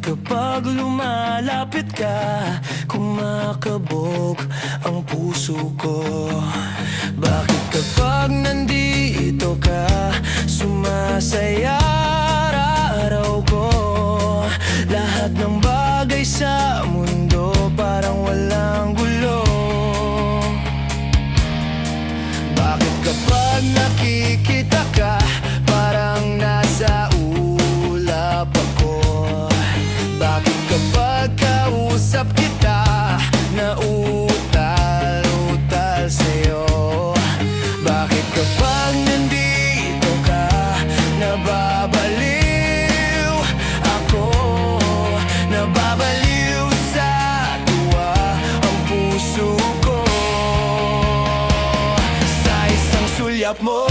kapag lumalapit ka, kumakabog ang puso ko? Bakit kapag nandito ka, sumasaya araw ko? Lahat ng bagay sa mundo parang walang gulo. Bakit kapag nakikita ka, parang nasa ulap ako? Bakit kapag kausap kita, nauutal-utal sa'yo? Bakit kapag nandito ka, nababaliw ako? Nababaliw sa tuwa ang puso ko, sa isang sulyap mo.